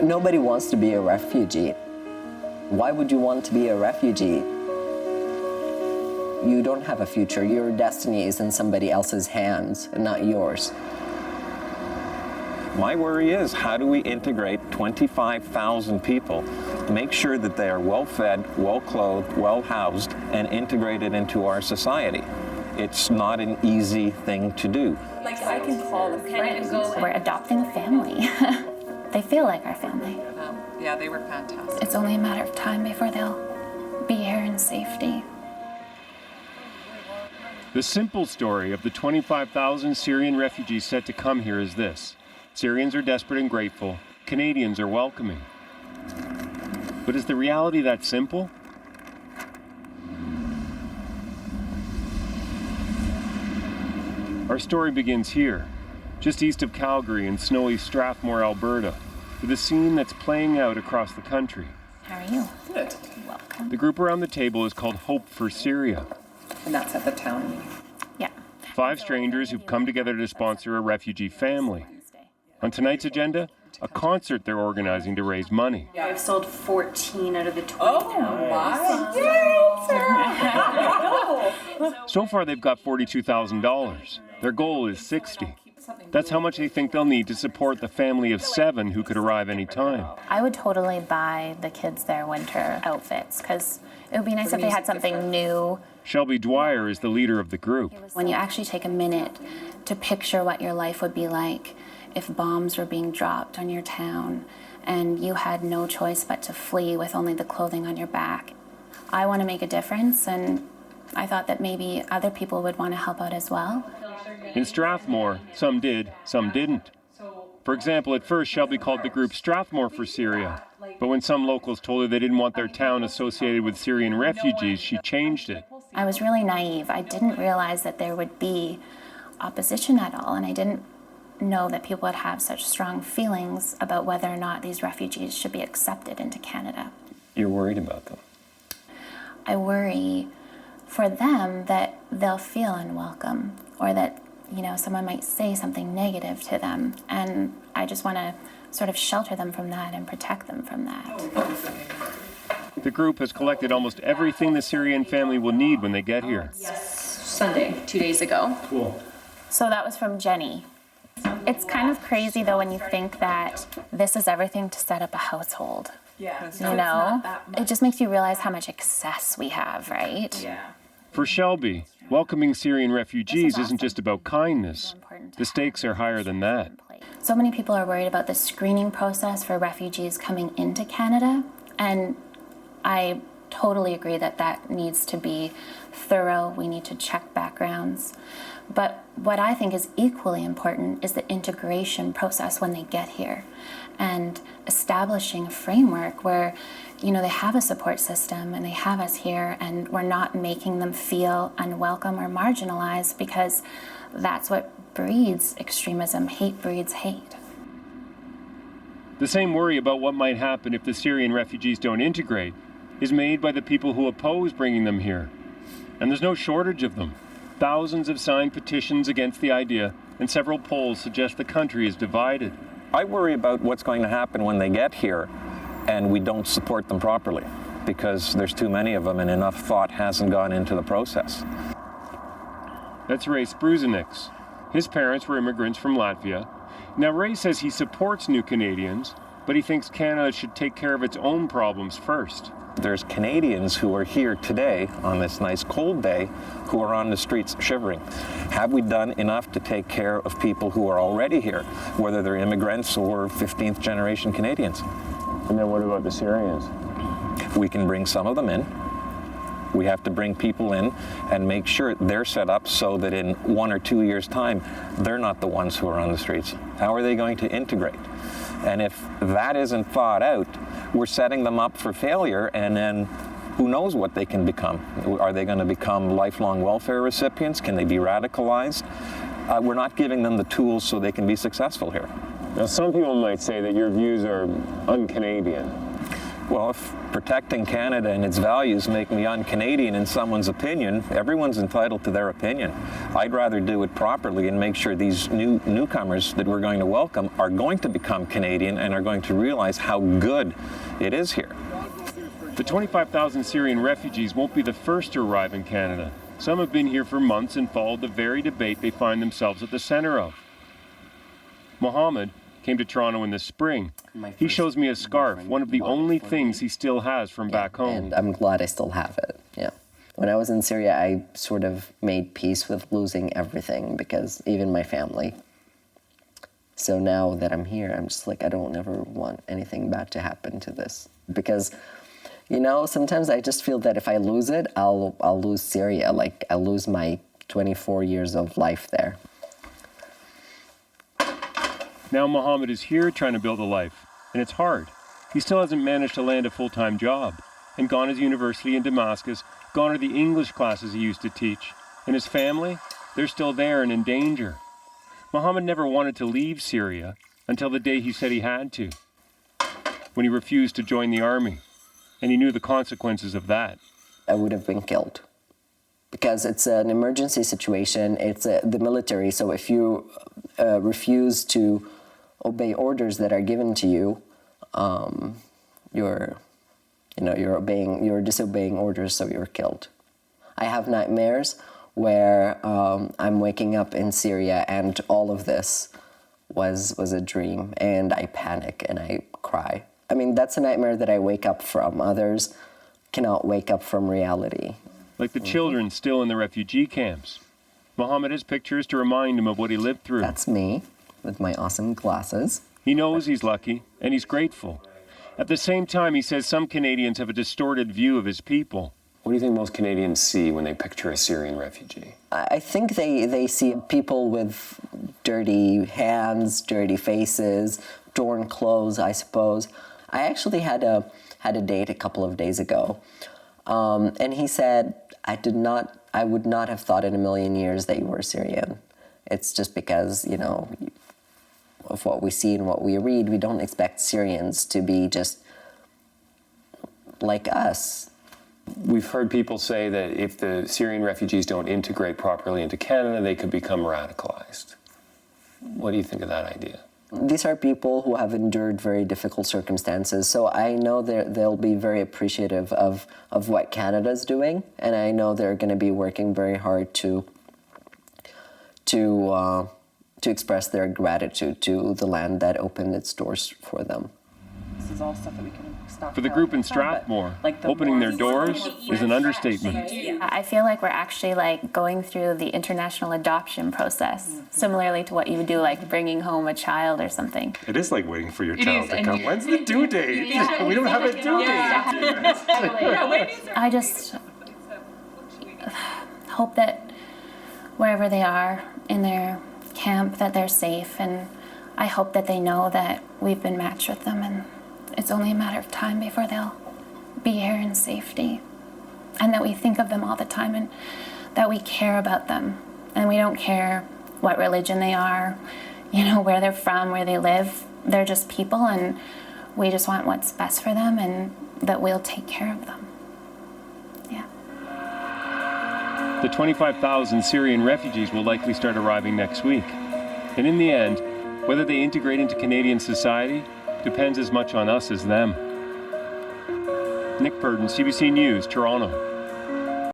Nobody wants to be a refugee. Why would you want to be a refugee? You don't have a future. Your destiny is in somebody else's hands and not yours. My worry is, how do we integrate 25,000 people, make sure that they are well-fed, well-clothed, well-housed, and integrated into our society? It's not an easy thing to do. Like, I can call a friend. We're adopting a family. They feel like our family. Yeah, they were fantastic. It's only a matter of time before they'll be here in safety. The simple story of the 25,000 Syrian refugees set to come here is this. Syrians are desperate and grateful. Canadians are welcoming. But is the reality that simple? Our story begins here, just east of Calgary in snowy Strathmore, Alberta, with a scene that's playing out across the country. How are you? Good. Welcome. The group around the table is called Hope for Syria. And that's at the town meeting. Yeah. 5 strangers who've come together to sponsor a refugee family. On tonight's agenda, a concert they're organizing to raise money. Yeah, I've sold 14 out of the 20 my! So far, they've got $42,000. Their goal is $60,000. That's how much they think they'll need to support the family of 7 who could arrive any time. I would totally buy the kids their winter outfits because it would be nice if they had something new. Shelby Dwyer is the leader of the group. When you actually take a minute to picture what your life would be like if bombs were being dropped on your town and you had no choice but to flee with only the clothing on your back. I want to make a difference, and I thought that maybe other people would want to help out as well. In Strathmore, some did, some didn't. For example, at first, Shelby called the group Strathmore for Syria. But when some locals told her they didn't want their town associated with Syrian refugees, she changed it. I was really naive. I didn't realize that there would be opposition at all, and I didn't know that people would have such strong feelings about whether or not these refugees should be accepted into Canada. You're worried about them. I worry for them that they'll feel unwelcome, or that, someone might say something negative to them, and I just want to sort of shelter them from that and protect them from that. The group has collected almost everything the Syrian family will need when they get here. Sunday, 2 days ago. Cool. So that was from Jenny. It's kind of crazy, though, when you think that this is everything to set up a household. Yeah. It just makes you realize how much excess we have, right? Yeah. For Shelby, welcoming Syrian refugees isn't just about kindness. The stakes are higher than that. So many people are worried about the screening process for refugees coming into Canada, and I totally agree that that needs to be thorough. We need to check backgrounds. But what I think is equally important is the integration process when they get here, and establishing a framework where, they have a support system and they have us here, and we're not making them feel unwelcome or marginalized, because that's what breeds extremism. Hate breeds hate. The same worry about what might happen if the Syrian refugees don't integrate is made by the people who oppose bringing them here. And there's no shortage of them. Thousands have signed petitions against the idea, and several polls suggest the country is divided. I worry about what's going to happen when they get here and we don't support them properly, because there's too many of them and enough thought hasn't gone into the process. That's Ray Spruzeniks. His parents were immigrants from Latvia. Now, Ray says he supports new Canadians, but he thinks Canada should take care of its own problems first. There's Canadians who are here today on this nice cold day who are on the streets shivering. Have we done enough to take care of people who are already here, whether they're immigrants or 15th generation Canadians? And then what about the Syrians? We can bring some of them in. We have to bring people in and make sure they're set up so that in 1 or 2 years' time, they're not the ones who are on the streets. How are they going to integrate? And if that isn't thought out, we're setting them up for failure, and then who knows what they can become. Are they going to become lifelong welfare recipients? Can they be radicalized? We're not giving them the tools so they can be successful here. Now, some people might say that your views are un-Canadian. Well, if protecting Canada and its values make me un-Canadian in someone's opinion, everyone's entitled to their opinion. I'd rather do it properly and make sure these newcomers that we're going to welcome are going to become Canadian and are going to realize how good it is here. The 25,000 Syrian refugees won't be the first to arrive in Canada. Some have been here for months and followed the very debate they find themselves at the center of. Mohammed came to Toronto in the spring. He shows me a scarf, one of the only things he still has from back home. And I'm glad I still have it, yeah. When I was in Syria, I sort of made peace with losing everything, because even my family. So now that I'm here, I'm just like, I don't ever want anything bad to happen to this. Because, you know, sometimes I just feel that if I lose it, I'll lose Syria. Like, I'll lose my 24 years of life there. Now Mohammed is here trying to build a life, and it's hard. He still hasn't managed to land a full-time job. And gone is university in Damascus, gone are the English classes he used to teach. And his family, they're still there and in danger. Mohammed never wanted to leave Syria until the day he said he had to, when he refused to join the army, and he knew the consequences of that. I would have been killed. Because it's an emergency situation, it's the military, so if you refuse to obey orders that are given to you, you're disobeying orders, so you're killed. I have nightmares where I'm waking up in Syria and all of this was a dream, and I panic and I cry. I mean, that's a nightmare that I wake up from. Others cannot wake up from reality. Like the children still in the refugee camps. Mohammed has pictures to remind him of what he lived through. That's me, with my awesome glasses. He knows he's lucky, and he's grateful. At the same time, he says some Canadians have a distorted view of his people. What do you think most Canadians see when they picture a Syrian refugee? I think they see people with dirty hands, dirty faces, torn clothes, I suppose. I actually had a date a couple of days ago, and he said, I would not have thought in a million years that you were Syrian. It's just because, you know, of what we see and what we read, we don't expect Syrians to be just like us. We've heard people say that if the Syrian refugees don't integrate properly into Canada, they could become radicalized. What do you think of that idea? These are people who have endured very difficult circumstances, so I know they'll be very appreciative of what Canada's doing, and I know they're going to be working very hard to express their gratitude to the land that opened its doors for them. This is all stuff that we can stop. For the group in Strathmore, opening their doors is an understatement. I feel like we're actually like going through the international adoption process, similarly to what you would do like bringing home a child or something. It is like waiting for your child to come. When's the due date? We don't have a due date. I just hope that wherever they are in their camp, that they're safe, and I hope that they know that we've been matched with them, and it's only a matter of time before they'll be here in safety, and that we think of them all the time, and that we care about them, and we don't care what religion they are, you know, where they're from, where they live. They're just people, and we just want what's best for them, and that we'll take care of them. Yeah. The 25,000 Syrian refugees will likely start arriving next week. And in the end, whether they integrate into Canadian society depends as much on us as them. Nick Purdon, CBC News, Toronto.